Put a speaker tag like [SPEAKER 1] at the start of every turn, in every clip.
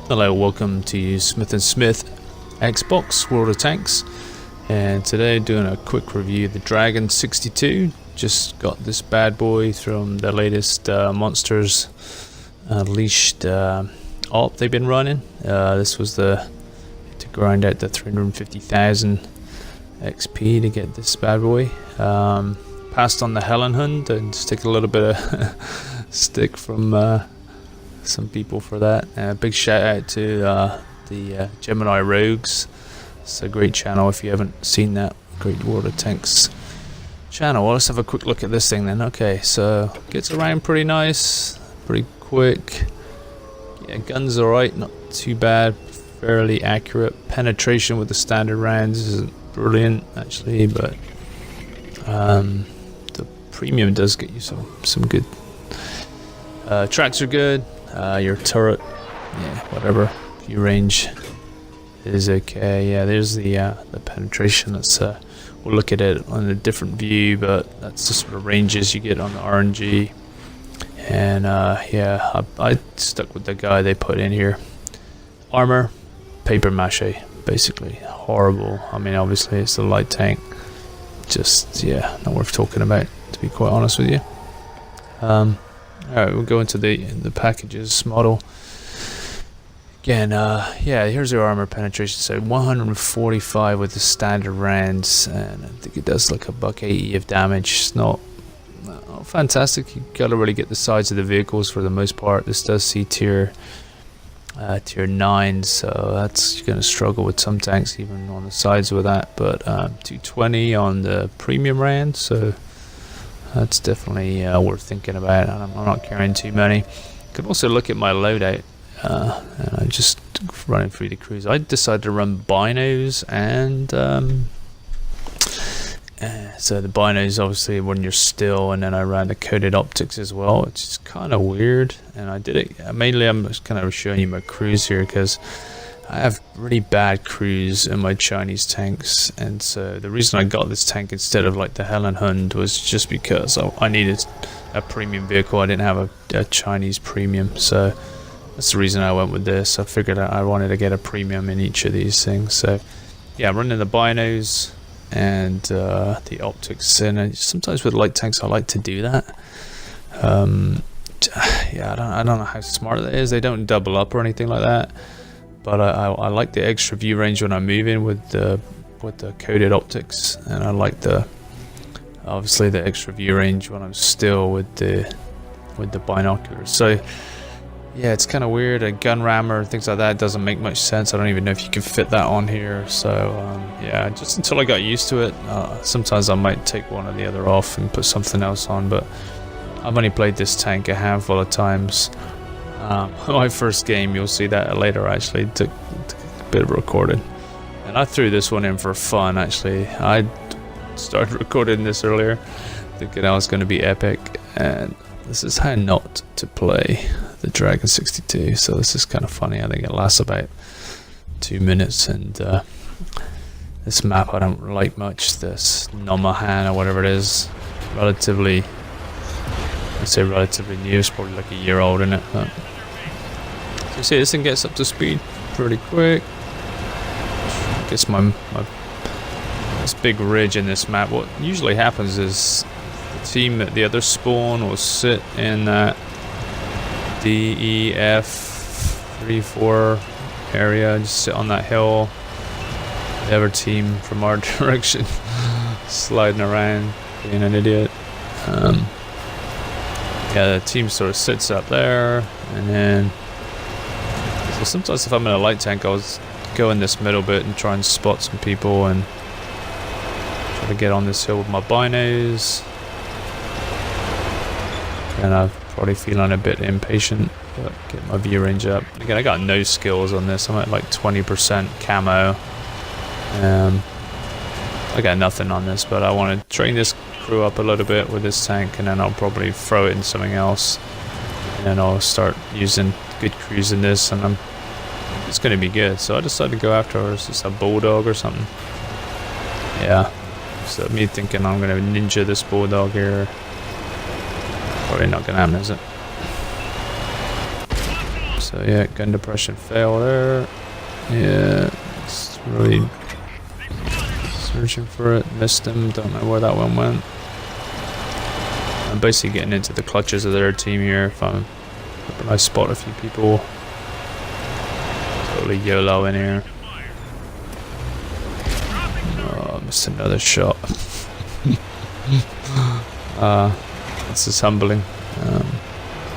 [SPEAKER 1] Hello, welcome to Smith & Smith Xbox World of Tanks, and today doing a quick review of the Dragon 62. Just got this bad boy from the latest Monsters Unleashed AWP they've been running. This was to grind out the 350,000 XP to get this bad boy. Passed on the Helen Hunt and just take a little bit of stick from some people for that. Big shout out to the Gemini Rogues. It's a great channel if you haven't seen that. Great World of Tanks channel. Well, let's have a quick look at this thing then. Okay, so gets around pretty nice, pretty quick. Yeah, guns alright, not too bad, fairly accurate. Penetration with the standard rounds isn't brilliant actually, but the premium does get you some good. Tracks are good. Your turret, yeah, whatever. View range is okay. Yeah, there's the penetration. Let's we'll look at it on a different view, but that's the sort of ranges you get on the RNG. And yeah, I stuck with the guy they put in here. Armor, paper mache, basically. Horrible. I mean, obviously it's a light tank. Just yeah, not worth talking about, to be quite honest with you. Alright, we'll go into the packages model. Again, yeah, here's your armor penetration. So 145 with the standard rounds, and I think it does like a $180 of damage. It's not fantastic. You gotta really get the sides of the vehicles for the most part. This does see tier 9, so that's you're gonna struggle with some tanks even on the sides with that. But 220 on the premium round, so that's definitely worth thinking about. I'm not carrying too many. You can also look at my loadout, and I'm just running through the crews. I decided to run binos, and so the binos obviously when you're still, and then I ran the coated optics as well, which is kind of weird. And I did it mainly. I'm just kind of showing you my crews here because I have really bad crews in my Chinese tanks, and so the reason I got this tank instead of like the Helen Hunt was just because I needed a premium vehicle. I didn't have a Chinese premium, so that's the reason I went with this. I figured I wanted to get a premium in each of these things. So yeah, I'm running the binos and the optics, and sometimes with light tanks I like to do that. Yeah, I don't know how smart that is. They don't double up or anything like that. But I like the extra view range when I'm moving with the coated optics, and I like obviously the extra view range when I'm still with the binoculars. So yeah, it's kind of weird. A gun rammer, things like that doesn't make much sense. I don't even know if you can fit that on here. So yeah, just until I got used to it. Sometimes I might take one or the other off and put something else on, but I've only played this tank a handful of times. My first game, you'll see that later, actually took a bit of recording, and I threw this one in for fun. Actually, I started recording this earlier thinking I was going to be epic, and this is how not to play the Dragon 62. So this is kind of funny. I think it lasts about 2 minutes, and this map I don't like much. This Nomahan or whatever it is, relatively, I'd say relatively new. It's probably like a year old, isn't it? But so you see, this thing gets up to speed pretty quick. Gets this big ridge in this map. What usually happens is the team at the other spawn will sit in that DEF 3-4 area, just sit on that hill. The other team from our direction sliding around, being an idiot. Yeah, the team sort of sits up there, and then so sometimes if I'm in a light tank, I'll go in this middle bit and try and spot some people and try to get on this hill with my binos. And I'm probably feeling a bit impatient, but get my view range up. Again, I got no skills on this. I'm at like 20% camo. I got nothing on this, but I want to train this crew up a little bit with this tank, and then I'll probably throw it in something else, and then I'll start using good crews in this, and it's going to be good. So I decided to go after her. Is this a bulldog or something? Yeah, so me thinking I'm going to ninja this bulldog here, probably not going to happen, is it? So yeah, gun depression fail there. Yeah, it's really searching for it. Missed him. Don't know where that one went. I'm basically getting into the clutches of their team here. If I spot a few people, totally YOLO in here. Oh, I missed another shot. This is humbling.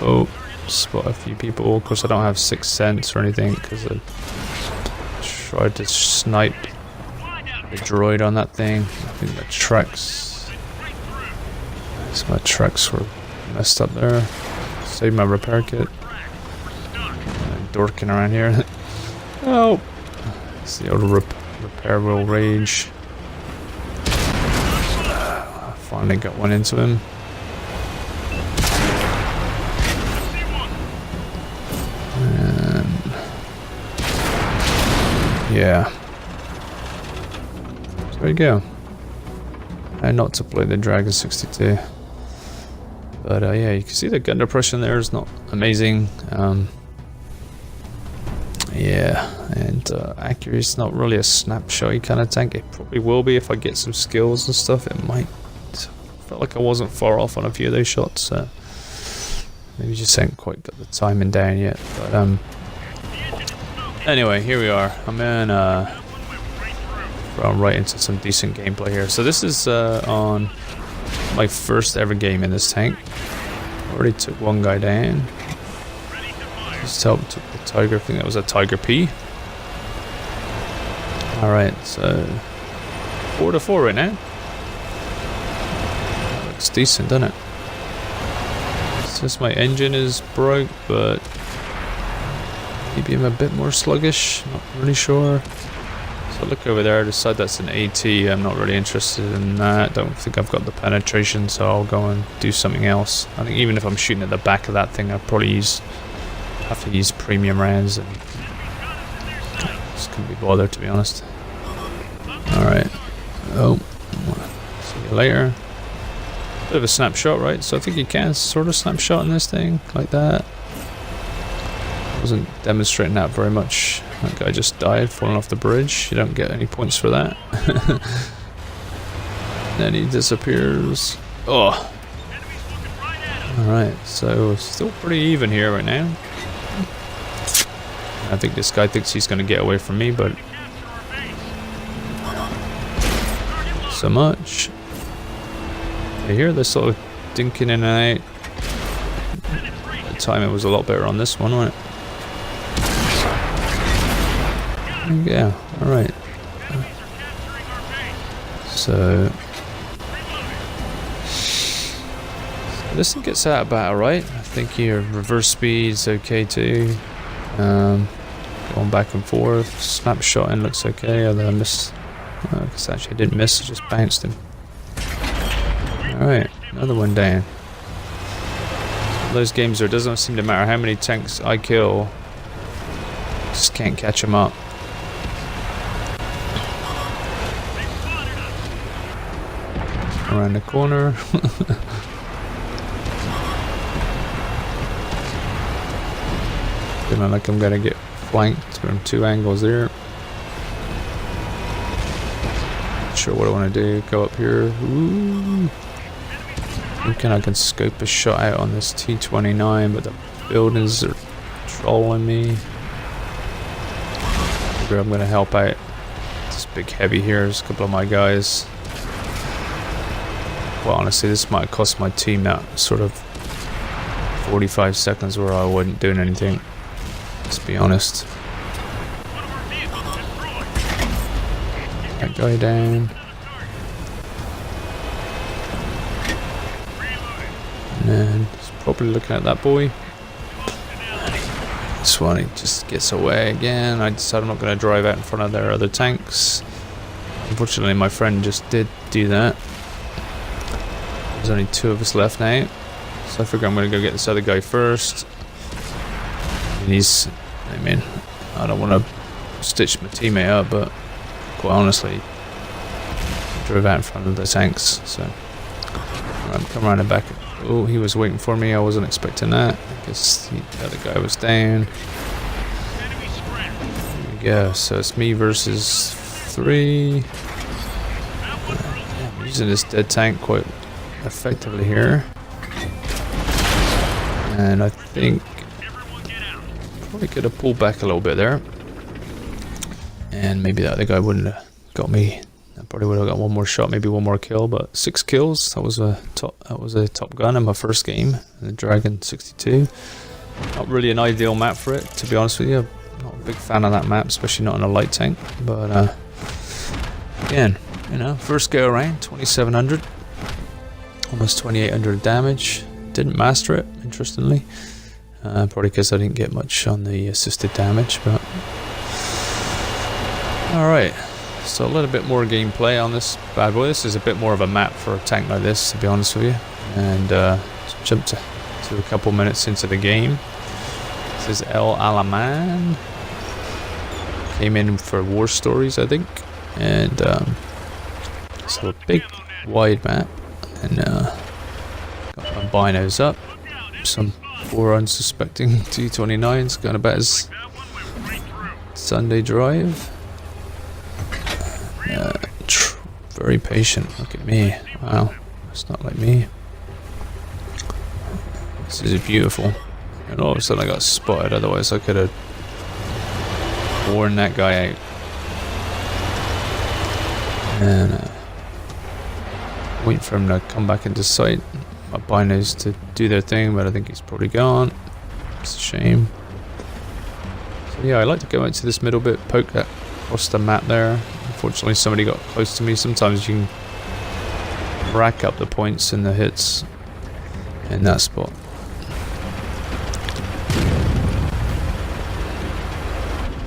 [SPEAKER 1] Oh, spot a few people. Of course, I don't have 6th sense or anything because I tried to snipe the droid on that thing. I think the tracks. So my tracks were messed up there. Save my repair kit. Dorking around here. Oh, it's the old repair wheel rage. I finally got one into him. And yeah. So there you go. And not to play the Dragon 62. But yeah, you can see the gun depression there is not amazing. Yeah, and accuracy is not really a snapshotty kind of tank. It probably will be if I get some skills and stuff. It might. Felt like I wasn't far off on a few of those shots. Maybe just haven't quite got the timing down yet. But anyway, here we are. I'm in. I'm right into some decent gameplay here. So this is on my first ever game in this tank. Already took one guy down. Just helped took the Tiger. I think that was a Tiger P. Alright, so 4-4 right now. That looks decent, doesn't it? It's just my engine is broke, but maybe I'm a bit more sluggish. Not really sure. So look over there, I decide that's an AT. I'm not really interested in that. Don't think I've got the penetration, so I'll go and do something else. I think even if I'm shooting at the back of that thing, I'd probably have to use premium rounds, and just couldn't be bothered, to be honest. Alright. Oh. See you later. Bit of a snapshot, right? So I think you can sort of snapshot in this thing, like that. Wasn't demonstrating that very much. That guy just died, falling off the bridge. You don't get any points for that. Then he disappears. Oh. Alright, so still pretty even here right now. I think this guy thinks he's going to get away from me, but not so much. You hear this sort of dinking in and out. The timing was a lot better on this one, wasn't it? Yeah, alright. So this thing gets out about alright. I think your reverse speed's okay too. Going back and forth. Snapshotting looks okay, although I missed. Because actually I didn't miss, I just bounced him. Alright, another one down. Those games where it doesn't seem to matter how many tanks I kill, just can't catch them up. Around the corner. Feeling like I'm gonna get flanked from 2 angles there. Not sure what I want to do. Go up here. Ooh. Thinking I can scope a shot out on this T-29, but the buildings are trolling me. Figure I'm gonna help out this big heavy here. There's a couple of my guys. Well, honestly, this might cost my team that sort of 45 seconds where I wasn't doing anything. Let's be honest. That guy down. And then he's probably looking at that boy. This one, he just gets away again. I decided I'm not going to drive out in front of their other tanks. Unfortunately, my friend just did do that. There's only 2 of us left now, so I figure I'm going to go get this other guy first. And I don't want to stitch my teammate up, but quite honestly, I drove out in front of the tanks, so I'm come around the back. Oh, he was waiting for me, I wasn't expecting that. I guess the other guy was down. go. So it's me versus 3. I'm using this dead tank quite effectively here. And I think probably could have pulled back a little bit there. And maybe that other guy wouldn't have got me. I probably would have got one more shot, maybe one more kill, but 6 kills. That was a top gun in my first game, the Dragon 62. Not really an ideal map for it, to be honest with you. I'm not a big fan of that map, especially not on a light tank. But again, you know, first go around, 2700, almost 2800 damage. Didn't master it, interestingly. Probably because I didn't get much on the assisted damage, but alright. So a little bit more gameplay on this bad boy. This is a bit more of a map for a tank like this, to be honest with you. And jump to a couple minutes into the game. This is El Alaman. Came in for War Stories, I think. And so a big, wide map. And got my binos up. Some poor unsuspecting T-29s going about his Sunday drive. Very patient. Look at me. Wow, it's not like me. This is beautiful. And all of a sudden I got spotted. Otherwise I could have worn that guy out. And wait for him to come back into sight. My binos to do their thing, but I think he's probably gone. It's a shame. So yeah, I like to go into this middle bit, poke that across the map there. Unfortunately, somebody got close to me. Sometimes you can rack up the points and the hits in that spot.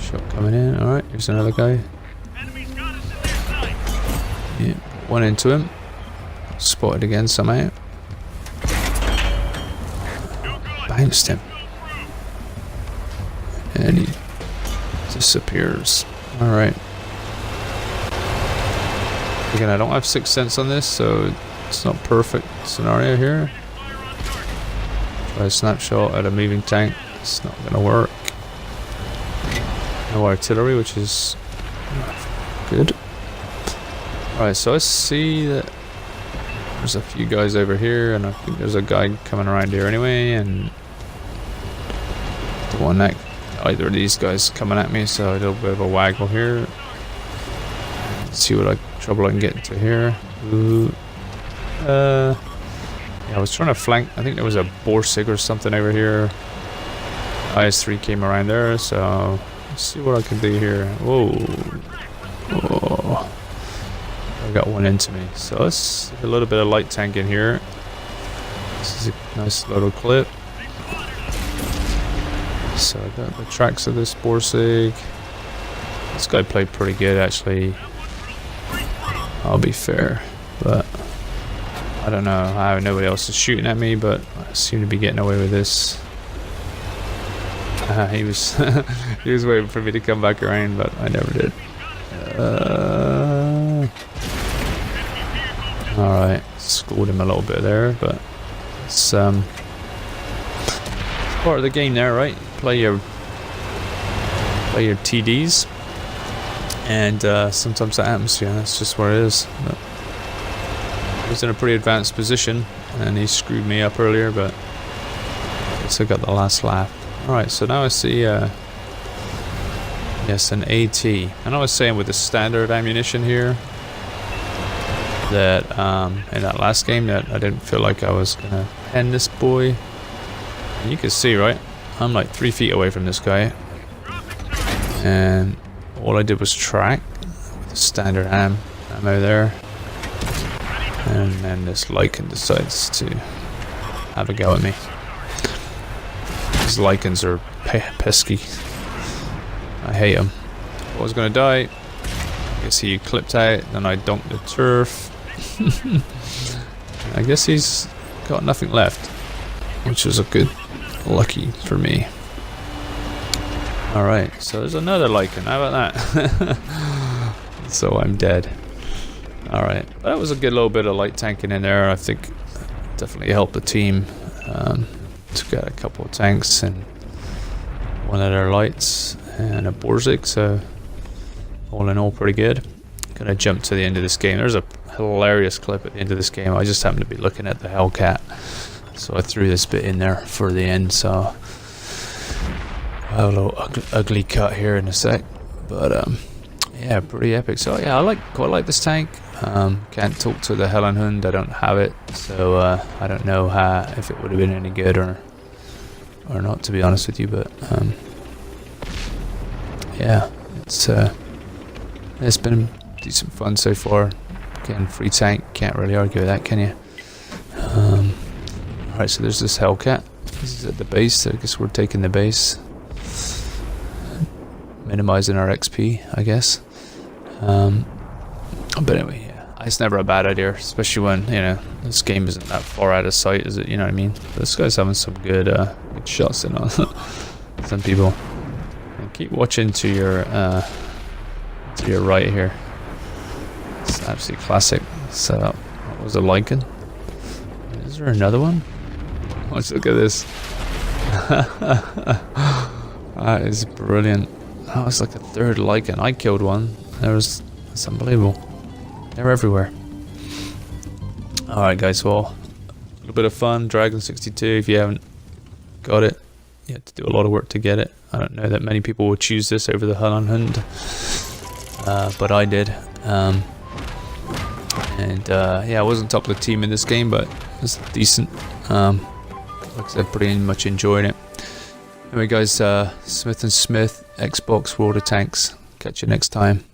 [SPEAKER 1] Shot coming in. Alright, here's another guy. Yeah, one into him. Spotted again somehow. Bounced him. And he disappears. Alright. Again, I don't have 6th sense on this, so it's not perfect scenario here. Try a snapshot at a moving tank. It's not going to work. No artillery, which is good. Alright, so I see that there's a few guys over here, and I think there's a guy coming around here anyway, and the one that either of these guys coming at me, so a little bit of a waggle here. Let's see what trouble I can get into here. Ooh. Yeah, I was trying to flank. I think there was a Borsig or something over here. IS-3 came around there, so let's see what I can do here. Whoa. Whoa. I got one into me. So let's a little bit of light tank in here. This is a nice little clip. So I got the tracks of this Borsig. This guy played pretty good, actually. I'll be fair, but I don't know how nobody else is shooting at me, but I seem to be getting away with this. He was he was waiting for me to come back around, but I never did. Alright, scored him a little bit there, but it's part of the game there, right? Play your TDs. And sometimes that happens, yeah, that's just where it is. But he was in a pretty advanced position, and he screwed me up earlier, but I guess I got the last laugh. Alright, so now I see, yes, an AT. And I was saying with the standard ammunition here, that in that last game, that I didn't feel like I was going to end this boy. And you can see, right, I'm like 3 feet away from this guy. And all I did was track with the standard ammo there, and then this Lycan decides to have a go at me. These Lycans are pesky. I hate them. I was gonna die. I guess he clipped out, then I dunked the turf. I guess he's got nothing left, which was a good lucky for me. Alright, so there's another Lycan. How about that? So I'm dead. Alright, that was a good little bit of light tanking in there. I think definitely helped the team. Took out a couple of tanks and one of their lights. and a Borzig, so all in all pretty good. Gonna jump to the end of this game. There's a hilarious clip at the end of this game. I just happened to be looking at the Hellcat, so I threw this bit in there for the end. So I have a little ugly cut here in a sec, but yeah, pretty epic. So yeah, quite like this tank. Can't talk to the Hellenhund. I don't have it, so I don't know if it would have been any good or not, to be honest with you. But yeah, it's been decent fun so far. Again, free tank, can't really argue with that, can you? Alright, so there's this Hellcat. This is at the base, so I guess we're taking the base. Minimizing our XP, I guess. But anyway, yeah, it's never a bad idea, especially when, you know, this game isn't that far out of sight, is it? You know what I mean? But this guy's having some good shots in on some people. And keep watching to your right here. It's an absolute classic setup. What was it, Lycan? Is there another one? Let's look at this. That is brilliant. Oh, it's like a third Lycan. I killed one. It's unbelievable. They're everywhere. Alright guys, well, a little bit of fun. Dragon 62, if you haven't got it, you have to do a lot of work to get it. I don't know that many people will choose this over the Hellenhund, but I did. Yeah, I wasn't top of the team in this game, but it's decent. Like I said, pretty much enjoyed it. Anyway guys, Smith & Smith, Xbox World of Tanks. Catch you next time.